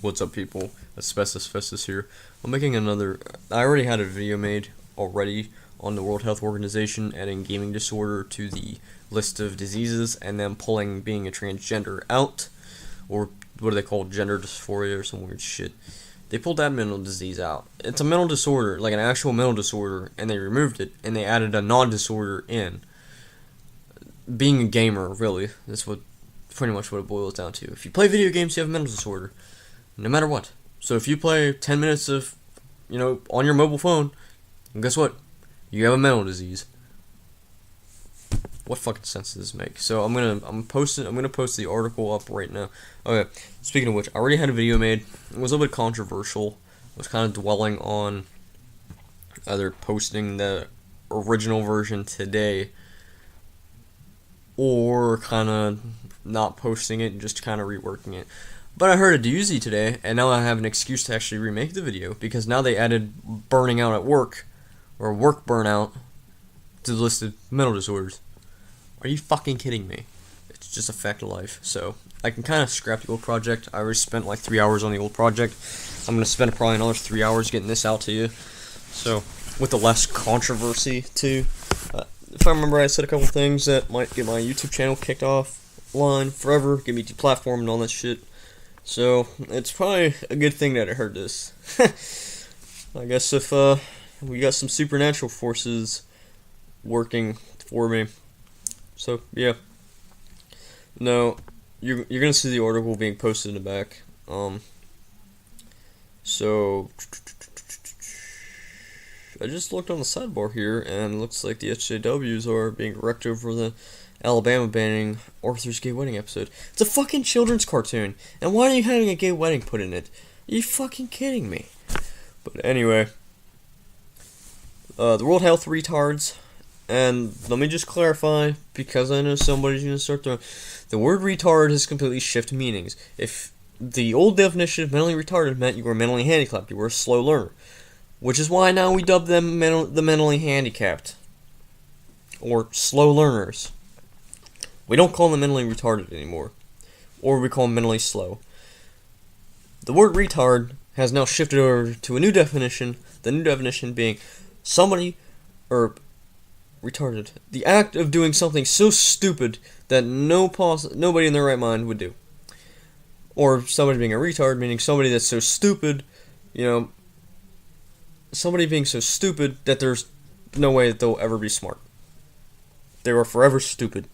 What's up, people? Asbestos Festus here. I'm making another. I already had a video made already on the World Health Organization adding gaming disorder to the list of diseases and then pulling being a transgender out, or what do they call gender dysphoria or some weird shit. They pulled that mental disease out. It's a mental disorder, like an actual mental disorder, and they removed it and they added a non-disorder in. Being a gamer, really, that's what pretty much what it boils down to. If you play video games, you have a mental disorder. No matter what. So if you play 10 minutes of, on your mobile phone, and guess what? You have a mental disease. What fucking sense does this make? So I'm gonna post the article up right now. Okay. Speaking of which, I already had a video made. It was a little bit controversial. I was kind of dwelling on either posting the original version today or kind of not posting it and just kind of reworking it. But I heard a doozy today, and now I have an excuse to actually remake the video, because now they added burning out at work, or work burnout, to the list of mental disorders. Are you fucking kidding me? It's just a fact of life. So, I can kind of scrap the old project. I already spent like 3 hours on the old project. I'm going to spend probably another 3 hours getting this out to you. So, with the less controversy, too. If I remember, I said a couple things that might get my YouTube channel kicked offline forever, get me deplatformed and all that shit. So, it's probably a good thing that I heard this. I guess if we got some supernatural forces working for me. So, yeah. No, you're going to see the article being posted in the back. So, I just looked on the sidebar here, and it looks like the SJWs are being wrecked over the Alabama banning Arthur's gay wedding episode. It's a fucking children's cartoon, and why are you having a gay wedding put in it? Are you fucking kidding me? But anyway, the World Health Retards, and let me just clarify, because I know somebody's gonna start the word retard has completely shifted meanings. If the old definition of mentally retarded meant you were mentally handicapped, you were a slow learner, which is why now we dub them the mentally handicapped, or slow learners. We don't call them mentally retarded anymore, or we call them mentally slow. The word retard has now shifted over to a new definition, the new definition being somebody, or retarded, the act of doing something so stupid that nobody in their right mind would do. Or somebody being a retard, meaning somebody that's so stupid, somebody being so stupid that there's no way that they'll ever be smart. They were forever stupid.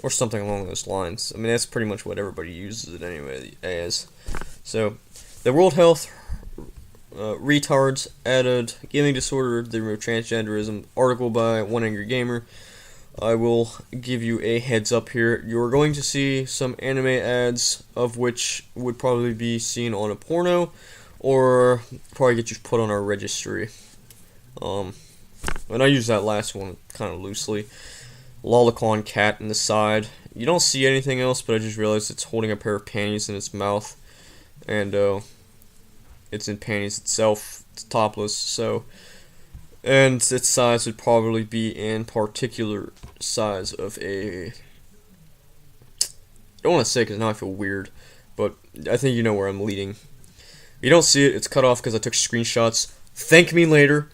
Or something along those lines. I mean, that's pretty much what everybody uses it anyway as. So, the World Health Retards added gaming disorder, they removed transgenderism, article by One Angry Gamer. I will give you a heads up here. You're going to see some anime ads, of which would probably be seen on a porno, or probably get you put on our registry. And I use that last one kind of loosely. Lolicon cat in the side. You don't see anything else, but I just realized it's holding a pair of panties in its mouth, and it's in panties itself. It's topless, so, and its size would probably be in particular size of a. I don't want to say because now I feel weird, but I think you know where I'm leading. You don't see it. It's cut off because I took screenshots. Thank me later.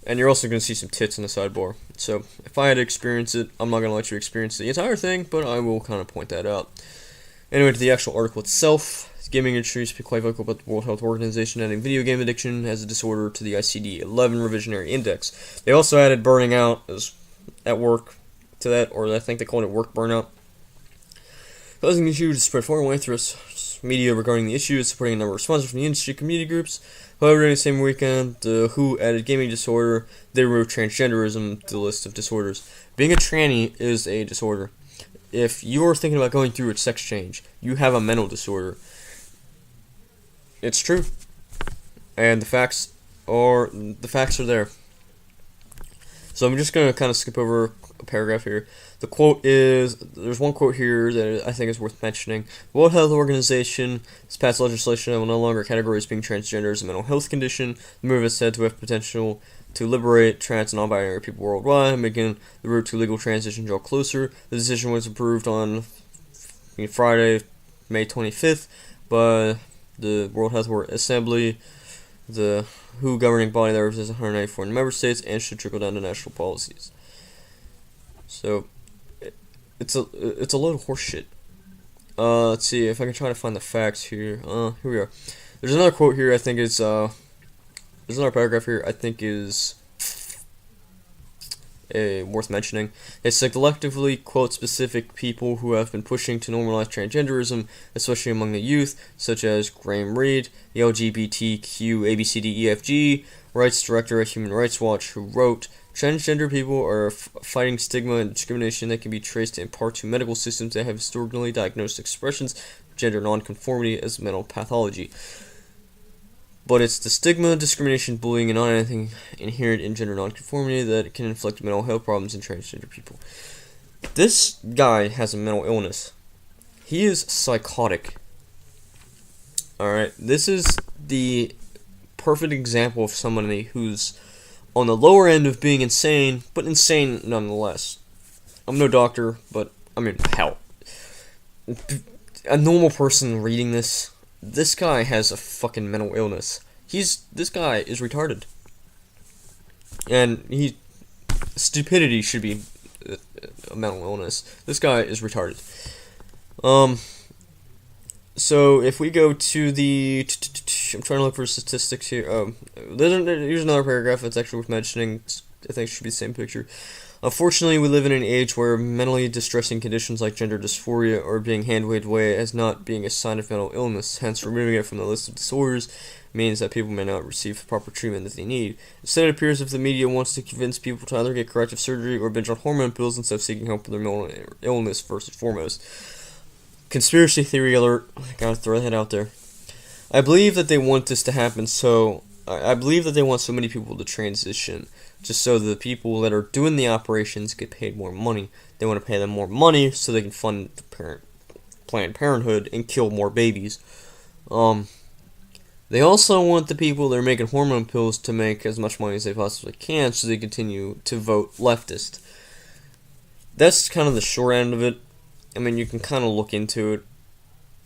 And you're also going to see some tits in the sidebar. So, if I had to experience it, I'm not going to let you experience the entire thing, but I will kind of point that out. Anyway, to the actual article itself, gaming industry speak quite vocal about the World Health Organization adding video game addiction as a disorder to the ICD-11 revisionary index. They also added burning out as at work to that, or I think they called it work burnout. Causing the issue to spread far away through media regarding the issue is supporting a number of sponsors from the industry community groups. However, during the same weekend, the WHO added gaming disorder. They removed transgenderism to the list of disorders. Being a tranny is a disorder. If you're thinking about going through a sex change, you have a mental disorder. It's true. And the facts are there. So I'm just going to kind of skip over a paragraph here. The quote is, there's one quote here that I think is worth mentioning. The World Health Organization has passed legislation that will no longer categorize being transgender as a mental health condition. The move is said to have potential to liberate trans and non-binary people worldwide, making the route to legal transition draw closer. The decision was approved on Friday, May 25th, by the World Health Assembly, the WHO governing body that represents 194 member states, and should trickle down to national policies. So, it's a load of horse shit. Let's see if I can try to find the facts here. Here we are. There's another quote here. I think is there's another paragraph here. I think is worth mentioning. They selectively quote specific people who have been pushing to normalize transgenderism, especially among the youth, such as Graham Reed, the LGBTQ ABCDEFG rights director at Human Rights Watch, who wrote, "Transgender people are fighting stigma and discrimination that can be traced in part to medical systems that have historically diagnosed expressions of gender nonconformity as mental pathology. But it's the stigma, discrimination, bullying, and not anything inherent in gender nonconformity that can inflict mental health problems in transgender people." This guy has a mental illness. He is psychotic. Alright, this is the perfect example of somebody who's on the lower end of being insane, but insane nonetheless. I'm no doctor, but I mean, hell. A normal person reading this guy has a fucking mental illness. This guy is retarded. And stupidity should be a mental illness. This guy is retarded. So if we go to the, I'm trying to look for statistics here. Here's another paragraph that's actually worth mentioning. I think it should be the same picture. Unfortunately, we live in an age where mentally distressing conditions like gender dysphoria are being hand-waved away as not being a sign of mental illness. Hence, removing it from the list of disorders means that people may not receive the proper treatment that they need. Instead, it appears as if the media wants to convince people to either get corrective surgery or binge on hormone pills instead of seeking help for their mental illness first and foremost. Conspiracy theory alert. I gotta throw that out there. I believe that they want this to happen, so I believe that they want so many people to transition, just so the people that are doing the operations get paid more money. They want to pay them more money so they can fund Planned Parenthood and kill more babies. They also want the people that are making hormone pills to make as much money as they possibly can so they continue to vote leftist. That's kind of the short end of it. I mean, you can kind of look into it.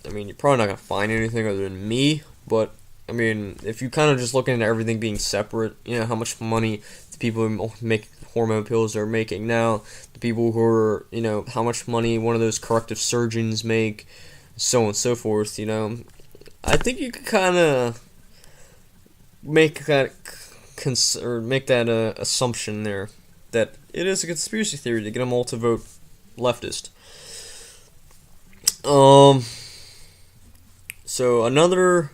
I mean, you're probably not going to find anything other than me, but I mean, if you kind of just look into everything being separate, you know, how much money the people who make hormone pills are making now, the people who are, you know, how much money one of those corrective surgeons make, so on and so forth, you know, I think you could kind of make that assumption there, that it is a conspiracy theory to get them all to vote leftist. So another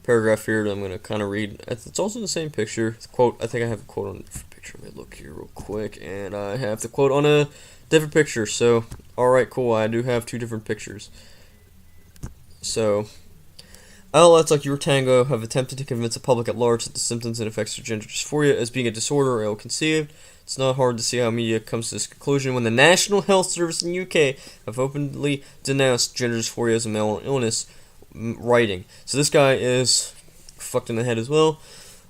paragraph here that I'm going to kind of read. It's also the same picture. The quote, I think I have a quote on a different picture. Let me look here real quick. And I have the quote on a different picture. So, alright, cool. I do have two different pictures. So, outlets like Your Tango have attempted to convince the public at large that the symptoms and effects of gender dysphoria as being a disorder are ill-conceived. It's not hard to see how media comes to this conclusion when the National Health Service in the UK have openly denounced gender dysphoria as a mental illness, writing. So this guy is fucked in the head as well.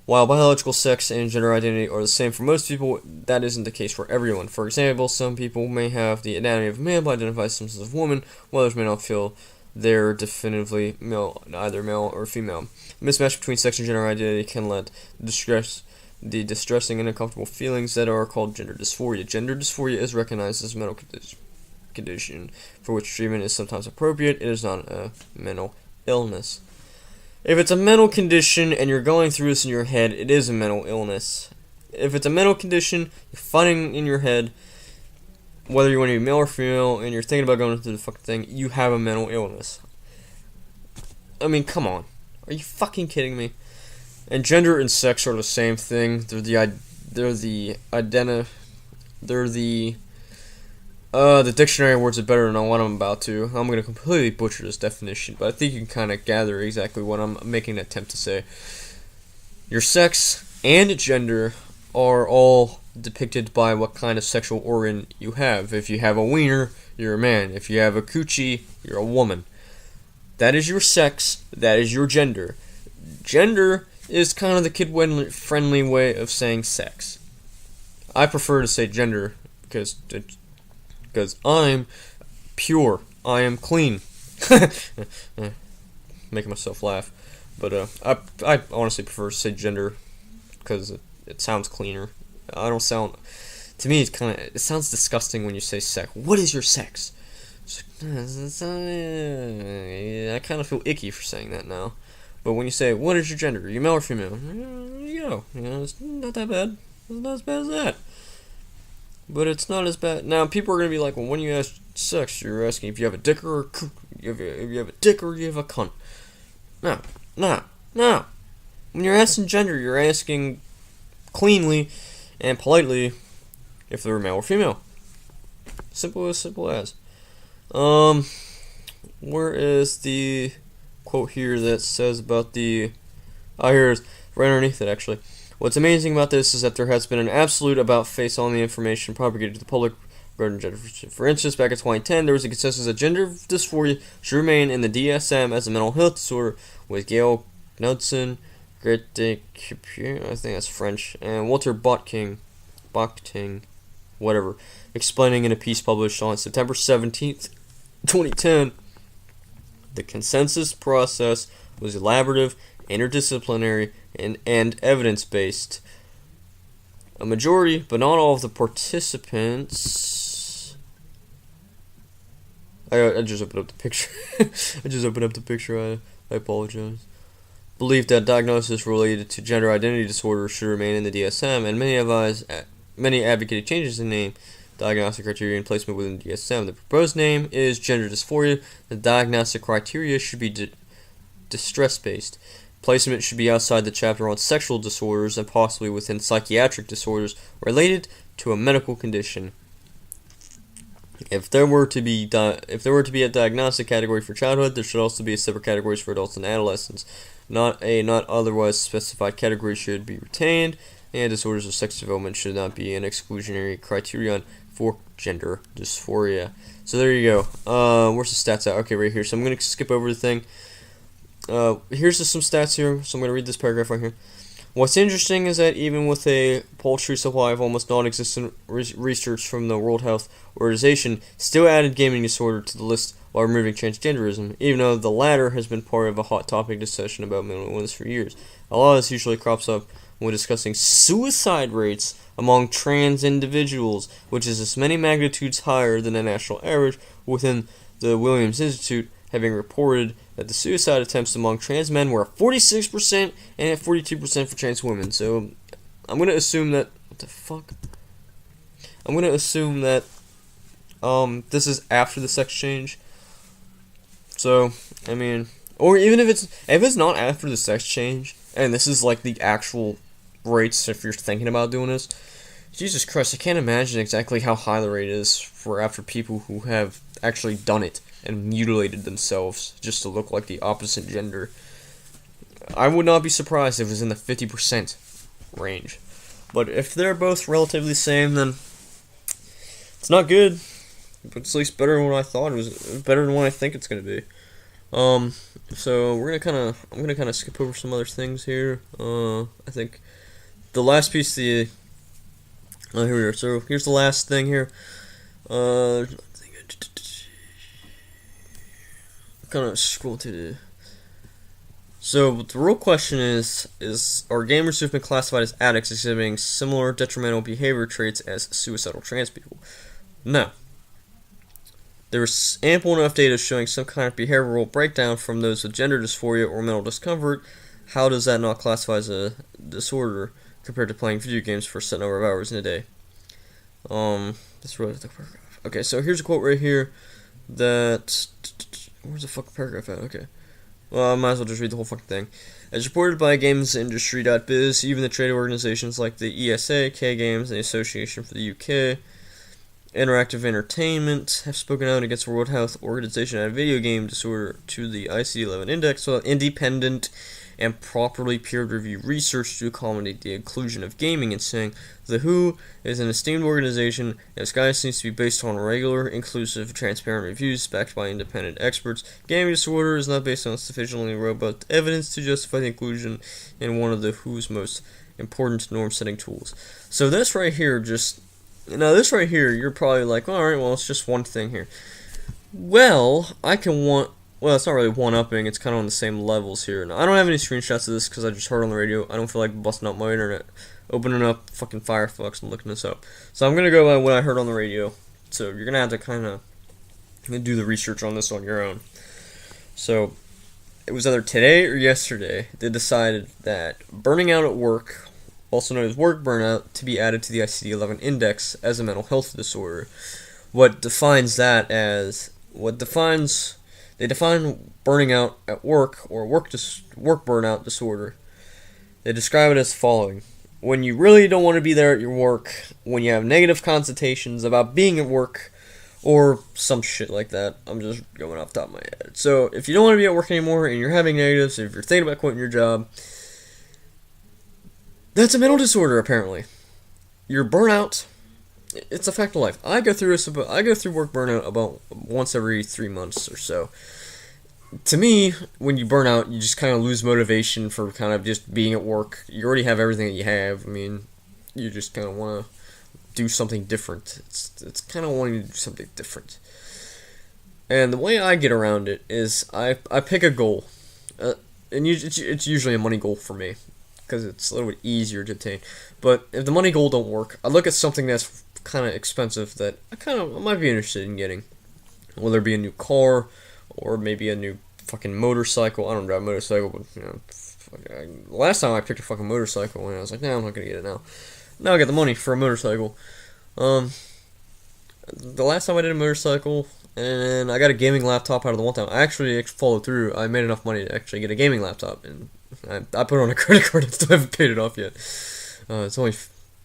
While biological sex and gender identity are the same for most people, that isn't the case for everyone. For example, some people may have the anatomy of a man but identify themselves as a woman, while others may not feel they're definitively male, either male or female. A mismatch between sex and gender identity can lead to the distressing and uncomfortable feelings that are called gender dysphoria. Gender dysphoria is recognized as a mental condition for which treatment is sometimes appropriate. It is not a mental illness. If it's a mental condition and you're going through this in your head, it is a mental illness. If it's a mental condition, you're fighting in your head, whether you want to be male or female, and you're thinking about going through the fucking thing, you have a mental illness. I mean, come on. Are you fucking kidding me? And gender and sex are the same thing. The dictionary words are better than what I'm about to. I'm going to completely butcher this definition, but I think you can kind of gather exactly what I'm making an attempt to say. Your sex and gender are all depicted by what kind of sexual organ you have. If you have a wiener, you're a man. If you have a coochie, you're a woman. That is your sex. That is your gender. Gender is kind of the kid-friendly way of saying sex. I prefer to say gender because I'm pure. I am clean. making myself laugh. But I honestly prefer to say gender because it sounds cleaner. I don't sound. To me, it sounds disgusting when you say sex. What is your sex? I kind of feel icky for saying that now. But when you say, what is your gender? Are you male or female? It's not that bad. It's not as bad as that. But it's not as bad. Now, people are going to be like, well, when you ask sex, you're asking if you have a dick or if you have a dick or you have a cunt. No. When you're asking gender, you're asking cleanly and politely if they're male or female. Simple as. Where is the quote here that says about the... Oh, here it is. Right underneath it, actually. What's amazing about this is that there has been an absolute about-face on the information propagated to the public regarding gender. For instance, back in 2010, there was a consensus that gender dysphoria should remain in the DSM as a mental health disorder, with Gail Knudsen, Grete Cupier, I think that's French, and Walter Bochting, whatever, explaining in a piece published on September 17th, 2010. The consensus process was elaborative, interdisciplinary, and evidence-based. A majority, but not all of the participants... I just opened up the picture. I apologize. Believed that diagnosis related to gender identity disorder should remain in the DSM, and many advocated changes in name, diagnostic criteria, and placement within the DSM. The proposed name is gender dysphoria. The diagnostic criteria should be distress-based. Placement should be outside the chapter on sexual disorders and possibly within psychiatric disorders related to a medical condition. If there were to be a diagnostic category for childhood, there should also be a separate categories for adults and adolescents. Not otherwise specified category should be retained, and disorders of sex development should not be an exclusionary criterion for gender dysphoria. So there you go. Where's the stats at? Okay, right here. So I'm going to skip over the thing. Here's just some stats here. So I'm going to read this paragraph right here. What's interesting is that even with a paltry supply of almost non-existent research from the World Health Organization, still added gaming disorder to the list while removing transgenderism, even though the latter has been part of a hot topic discussion about mental illness for years. A lot of this usually crops up when discussing suicide rates among trans individuals, which is as many magnitudes higher than the national average, within the Williams Institute having reported that the suicide attempts among trans men were at 46% and at 42% for trans women. So I'm going to assume that... What the fuck? I'm going to assume that this is after the sex change. So, I mean... Or even if it's not after the sex change, and this is like the actual rates if you're thinking about doing this, Jesus Christ, I can't imagine exactly how high the rate is for after people who have actually done it and mutilated themselves just to look like the opposite gender. I would not be surprised if it was in the 50% range. But if they're both relatively the same, then it's not good. But it's at least better than what I thought it was. Better than what I think it's gonna be. So I'm gonna kind of skip over some other things here. I think the last piece, here we are. So here's the last thing here. Kind of scroll to the... So the real question is are gamers who've been classified as addicts exhibiting similar detrimental behavior traits as suicidal trans people? No. There's ample enough data showing some kind of behavioral breakdown from those with gender dysphoria or mental discomfort. How does that not classify as a disorder compared to playing video games for a set number of hours in a day? That's really the paragraph. Okay, so here's a quote right here that... Where's the fucking paragraph at? Okay. Well, I might as well just read the whole fucking thing. As reported by GamesIndustry.biz, even the trade organizations like the ESA, K-Games, and the Association for the UK Interactive Entertainment have spoken out against the World Health Organization adding video game disorder to the ICD-11 index, while independent and properly peer-reviewed research to accommodate the inclusion of gaming, and saying the WHO is an esteemed organization and its guidance needs to be based on regular, inclusive, transparent reviews backed by independent experts. Gaming disorder is not based on sufficiently robust evidence to justify the inclusion in one of the WHO's most important norm-setting tools. So this right here this right here, you're probably like, alright, well, it's just one thing here. Well, I can want well, it's not really one-upping, it's kind of on the same levels here. Now, I don't have any screenshots of this because I just heard on the radio. I don't feel like busting up my internet, opening up fucking Firefox and looking this up. So I'm going to go by what I heard on the radio. So you're going to have to kind of do the research on this on your own. So it was either today or yesterday they decided that burning out at work, also known as work burnout, to be added to the ICD-11 index as a mental health disorder. What defines that as, they define burning out at work, or work burnout disorder. They describe it as following: when you really don't want to be there at your work, when you have negative connotations about being at work, or some shit like that. I'm just going off the top of my head. So if you don't want to be at work anymore and you're having negatives, if you're thinking about quitting your job, that's a mental disorder apparently. Your burnout, it's a fact of life. I go through work burnout about once every 3 months or so. To me, when you burn out, you just kind of lose motivation for kind of just being at work. You already have everything that you have. I mean, you just kind of want to do something different. It's kind of wanting to do something different. And the way I get around it is I pick a goal. And it's usually a money goal for me, because it's a little bit easier to attain. But if the money goal don't work, I look at something that's kind of expensive that I might be interested in getting. Whether it be a new car, or maybe a new fucking motorcycle. I don't drive a motorcycle, but, you know, last time I picked a fucking motorcycle, and I was like, nah, I'm not gonna get it now. Now I got the money for a motorcycle. The last time I did a motorcycle, and I got a gaming laptop out of the one time. I actually followed through. I made enough money to actually get a gaming laptop, and I put it on a credit card and still haven't paid it off yet. It's only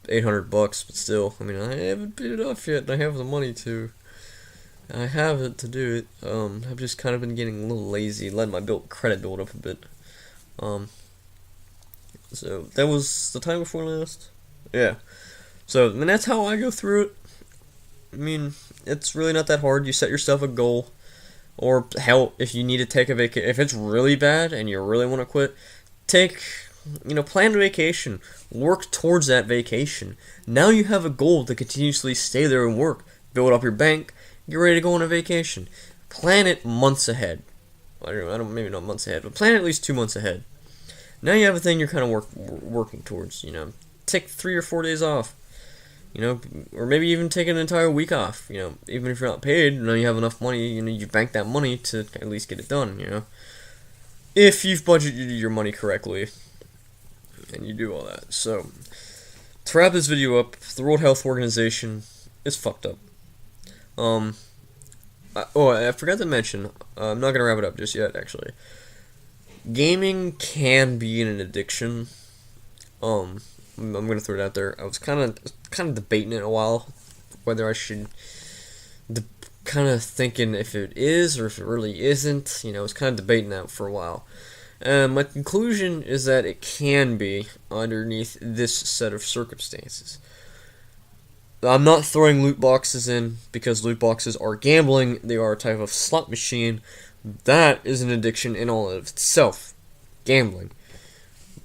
$800, but still, I mean, I haven't paid it off yet, and I have the money to. I have it to do it. I've just kind of been getting a little lazy, letting my credit build up a bit. So that was the time before last. Yeah. So, and that's how I go through it. I mean, it's really not that hard. You set yourself a goal, or hell, if you need to take a vacation, if it's really bad and you really want to quit, plan a vacation. Work towards that vacation. Now you have a goal to continuously stay there and work. Build up your bank. Get ready to go on a vacation. Plan it months ahead. Maybe not months ahead, but plan it at least 2 months ahead. Now you have a thing you're kind of working towards. Take 3 or 4 days off. Or maybe even take an entire week off. Even if you're not paid, now you have enough money. You bank that money to at least get it done. If you've budgeted your money correctly, and you do all that. So, to wrap this video up, the World Health Organization is fucked up. I forgot to mention, I'm not gonna wrap it up just yet, actually. Gaming can be an addiction. I'm gonna throw it out there. I was kind of debating it a while, whether I should, kind of thinking if it is or if it really isn't. I was kind of debating that for a while. My conclusion is that it can be underneath this set of circumstances. I'm not throwing loot boxes in, because loot boxes are gambling. They are a type of slot machine. That is an addiction in all of itself. Gambling.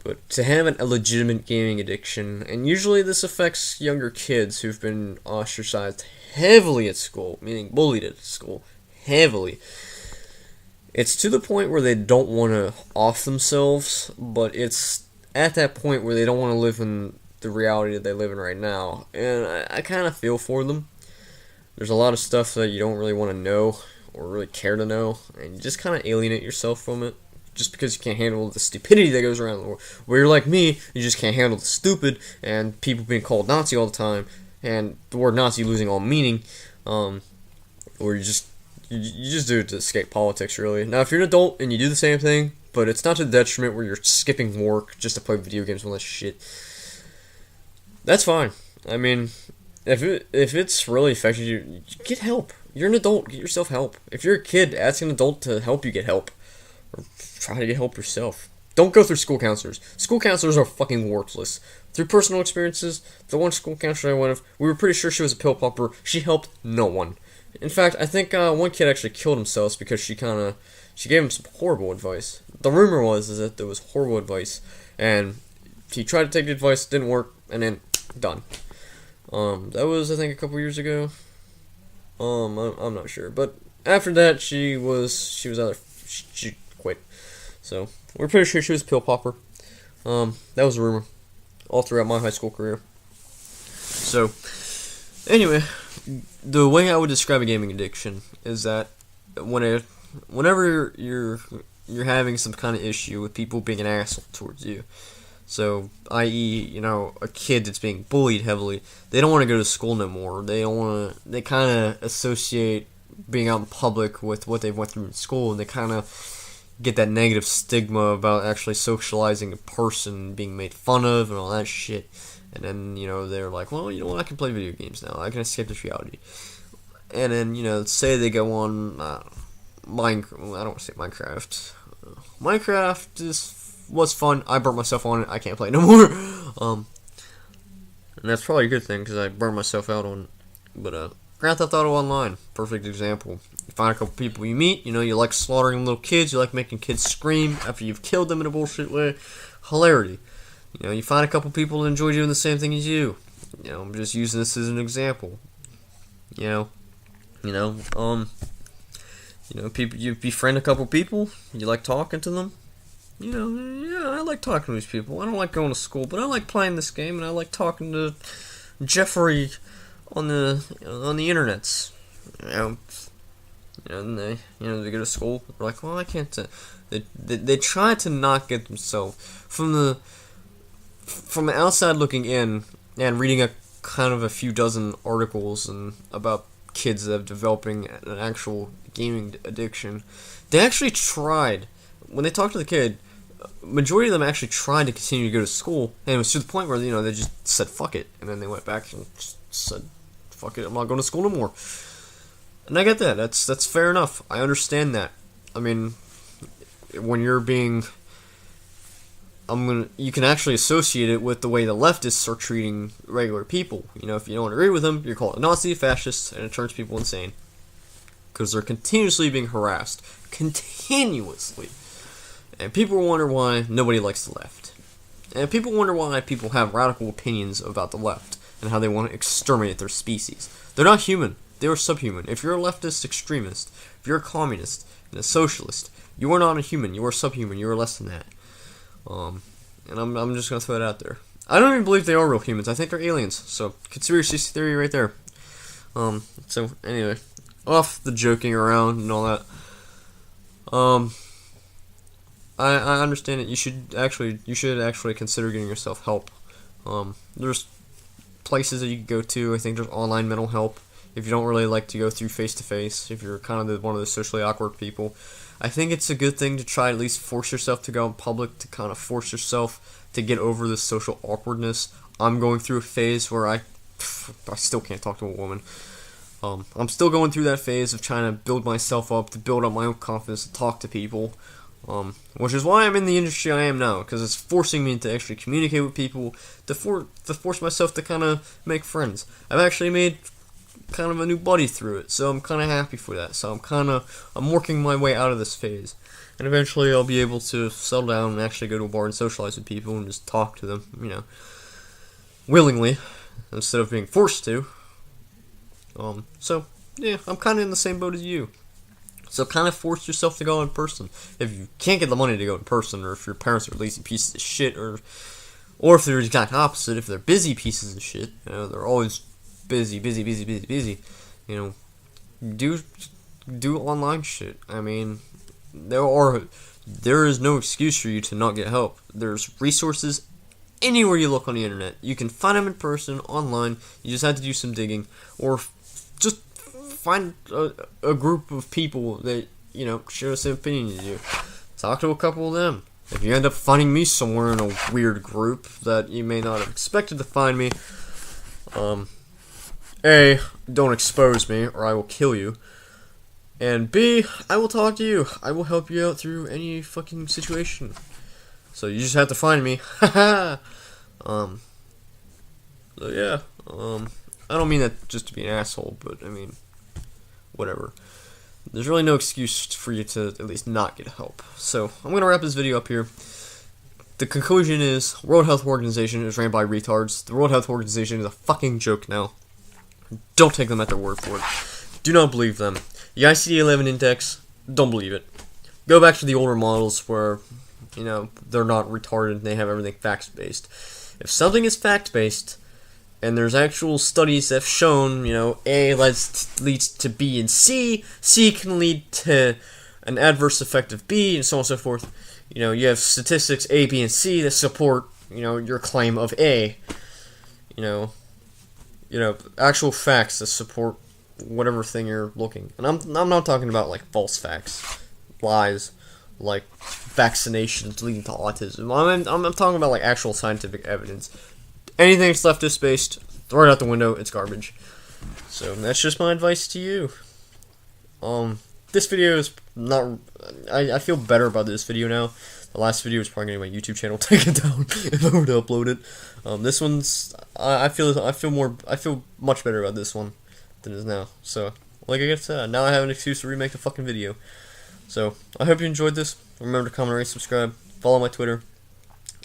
But to have a legitimate gaming addiction, and usually this affects younger kids who've been ostracized heavily at school, meaning bullied at school, heavily. It's to the point where they don't want to off themselves, but it's at that point where they don't want to live in the reality that they live in right now, and I kind of feel for them. There's a lot of stuff that you don't really want to know, or really care to know, and you just kind of alienate yourself from it, just because you can't handle the stupidity that goes around the world. Where you're like me, you just can't handle the stupid, and people being called Nazi all the time, and the word Nazi losing all meaning, or you just do it to escape politics, really. Now, if you're an adult and you do the same thing, but it's not to the detriment where you're skipping work just to play video games and all that shit, that's fine. I mean, if it's really affecting you, get help. You're an adult. Get yourself help. If you're a kid, ask an adult to help you get help. Or try to get help yourself. Don't go through school counselors. School counselors are fucking worthless. Through personal experiences, the one school counselor I went with, we were pretty sure she was a pill popper. She helped no one. In fact, I think one kid actually killed himself because she gave him some horrible advice. The rumor was that there was horrible advice, and he tried to take the advice, didn't work, and then done. That was, I think, a couple years ago. I'm not sure, but after that, she was she quit. So we're pretty sure she was a pill popper. That was a rumor all throughout my high school career. So anyway, the way I would describe a gaming addiction is that whenever you're having some kind of issue with people being an asshole towards you. So, i.e., a kid that's being bullied heavily, they don't want to go to school no more. They kind of associate being out in public with what they went through in school, and they kind of get that negative stigma about actually socializing in person, being made fun of, and all that shit. And then, they're like, well, you know what, I can play video games now. I can escape this reality. And then, say they go on Minecraft. I don't want to say Minecraft. Minecraft was fun. I burnt myself on it. I can't play it no more. And that's probably a good thing because I burned myself out on it. But Grand Theft Auto Online, perfect example. You find a couple people you meet. You like slaughtering little kids. You like making kids scream after you've killed them in a bullshit way. Hilarity. You find a couple people that enjoy doing the same thing as you. I'm just using this as an example. People, you befriend a couple people, you like talking to them. I like talking to these people. I don't like going to school, but I like playing this game, and I like talking to Jeffrey on the internets. And they go to school. They're like, well, I can't. They try to not get themselves from the outside looking in and reading a kind of a few dozen articles and about kids that are developing an actual gaming addiction. They actually tried, when they talked to the kid, majority of them actually tried to continue to go to school, and it was to the point where they just said fuck it, and then they went back and just said fuck it, I'm not going to school no more. And I get that. That's fair enough. I understand that. I mean, when you're being, you can actually associate it with the way the leftists are treating regular people. If you don't agree with them, you're called a Nazi, a fascist, and it turns people insane. Because they're continuously being harassed. Continuously. And people wonder why nobody likes the left. And people wonder why people have radical opinions about the left and how they want to exterminate their species. They're not human. They are subhuman. If you're a leftist extremist, if you're a communist and a socialist, you are not a human. You are subhuman. You are less than that. And I'm just going to throw it out there. I don't even believe they are real humans. I think they're aliens. So, conspiracy theory right there. So, anyway. Off the joking around and all that. I understand that you should actually consider getting yourself help. There's places that you can go to. I think there's online mental help if you don't really like to go through face to face. If you're kind of one of the socially awkward people, I think it's a good thing to try at least force yourself to go in public, to kind of force yourself to get over this social awkwardness. I'm going through a phase where I still can't talk to a woman. I'm still going through that phase of trying to build myself up, to build up my own confidence, to talk to people. Which is why I'm in the industry I am now, because it's forcing me to actually communicate with people, to force myself to kind of make friends. I've actually made kind of a new buddy through it, so I'm kind of happy for that. So I'm working my way out of this phase, and eventually I'll be able to settle down and actually go to a bar and socialize with people and just talk to them, willingly, instead of being forced to. So yeah, I'm kind of in the same boat as you. So kind of force yourself to go in person. If you can't get the money to go in person, or if your parents are lazy pieces of shit, or if they're the exact opposite, if they're busy pieces of shit, they're always busy. Do online shit. I mean, there is no excuse for you to not get help. There's resources anywhere you look on the internet. You can find them in person, online. You just have to do some digging, or just find a group of people that share the same opinion as you. Talk to a couple of them. If you end up finding me somewhere in a weird group that you may not have expected to find me, A, don't expose me or I will kill you. And B, I will talk to you. I will help you out through any fucking situation. So you just have to find me. Haha. So yeah. I don't mean that just to be an asshole, but I mean, whatever. There's really no excuse for you to at least not get help. So I'm gonna wrap this video up here. The conclusion is, World Health Organization is ran by retards. The World Health Organization is a fucking joke now. Don't take them at their word for it. Do not believe them. The ICD-11 index, don't believe it. go back to the older models where, you know, they're not retarded and they have everything facts-based. If something is fact-based, and there's actual studies that have shown, you know, A leads to B and C can lead to an adverse effect of B, and so on and so forth. You know, you have statistics A, B, and C that support, you know, your claim of A. You know, actual facts that support whatever thing you're looking. And I'm not talking about like false facts, lies, like vaccinations leading to autism. I'm talking about like actual scientific evidence. Anything that's leftist based, throw it out the window. It's garbage. So that's just my advice to you. This video is not. I feel better about this video now. The last video was probably getting my YouTube channel taken down if I were to upload it. This one's. I feel much better about this one than it is now. So, like I said, now I have an excuse to remake the fucking video. So I hope you enjoyed this. Remember to comment, rate, subscribe, follow my Twitter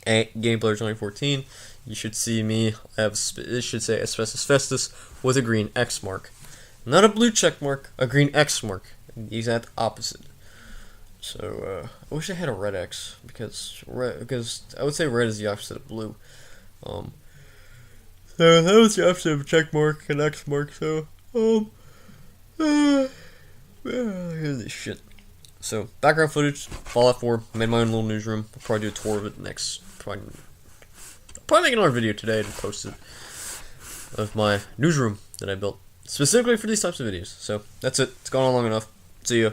@GamePlayer2014. You should see me. It should say Asbestos Festus with a green X mark, not a blue check mark, a green X mark. The exact opposite. So I wish I had a red X because I would say red is the opposite of blue. So that was the opposite of a check mark and X mark. So here's this shit. So background footage, Fallout 4. Made my own little newsroom. I'll probably do a tour of it next. Probably make another video today to post it of my newsroom that I built specifically for these types of videos. So that's it. It's gone on long enough. See ya.